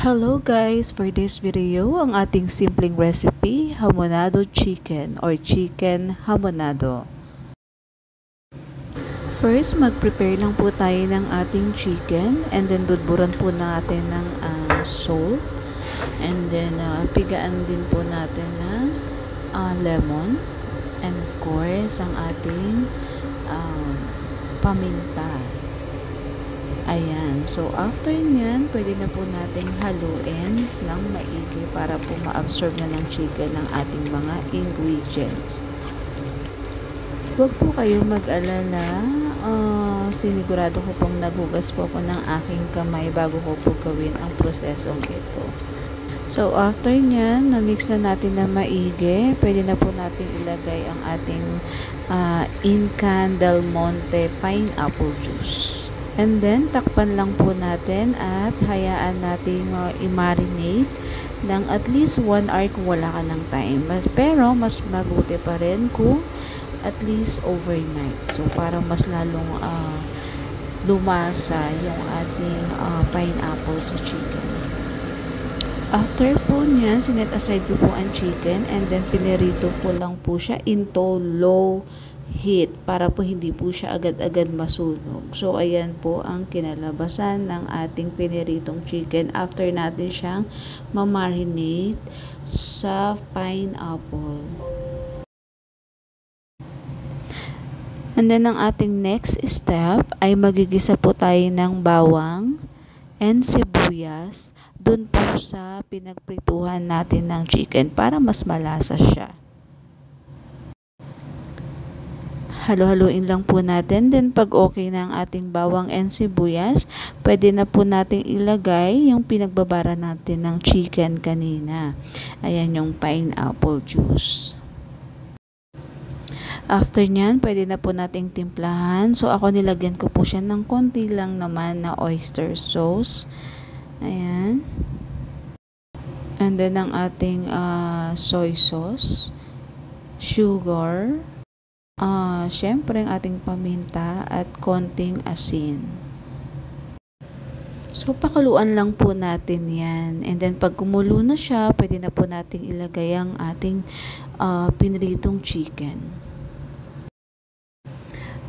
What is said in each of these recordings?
Hello guys! For this video, ang ating simpleng recipe, hamonado chicken or chicken hamonado. First, mag-prepare lang po tayo ng ating chicken and then budburan po natin ng salt and then pigaan din po natin ng lemon and of course, ang ating paminta. Ayan. So, after nyan, pwede na po nating haluin ng maigi para po ma-absorb na ng chicken ng ating mga ingredients. Huwag po kayong mag-alala. Sinigurado ko pong naghugas po ako ng aking kamay bago ko po gawin ang prosesong ito. So, after nyan, na-mix na natin na maigi, pwede na po natin ilagay ang ating Incan Del Monte pineapple juice. And then, takpan lang po natin at hayaan natin i-marinate ng at least 1 hour kung wala ka ng time. Pero, mas mabuti pa rin kung at least overnight. So, para mas lalong lumasa yung ating pineapple sa chicken. After po niyan, sinet aside ko po ang chicken and then pinirito ko lang po siya into low heat para po hindi po siya agad-agad masunog. So, ayan po ang kinalabasan ng ating piniritong chicken after natin siyang ma-marinate sa pineapple. And then, ang ating next step ay magigisa po tayo ng bawang and sibuyas dun po sa pinagprituhan natin ng chicken para mas malasa siya. Halo-haluin lang po natin. Then, pag okay na ang ating bawang and sibuyas, pwede na po nating ilagay yung pinagbabara natin ng chicken kanina. Ayan yung pineapple juice. After nyan, pwede na po nating timplahan. So, ako nilagyan ko po siya ng konti lang naman na oyster sauce. Ayan. And then, ang ating soy sauce, sugar, syempre ang ating paminta at konting asin. So, pakuluan lang po natin yan. And then, pag kumulo na siya, pwede na po nating ilagay ang ating pinritong chicken.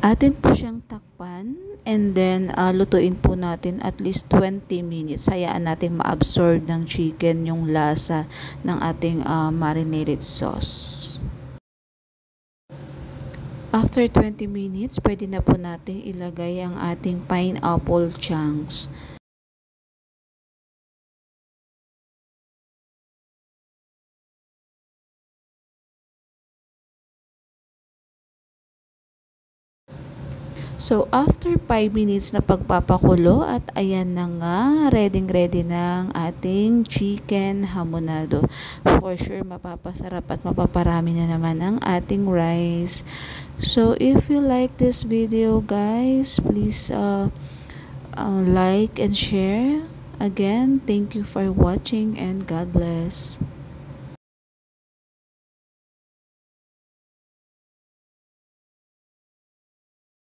Atin po siyang takpan and then lutuin po natin at least 20 minutes. Hayaan natin ma-absorb ng chicken yung lasa ng ating marinated sauce. After 20 minutes, pwede na po natin ilagay ang ating pineapple chunks. So, after 5 minutes na pagpapakulo at ayan na nga, ready na ang ating chicken hamonado. For sure, mapapasarap at mapaparami na naman ang ating rice. So, if you like this video, guys, please like and share. Again, thank you for watching and God bless.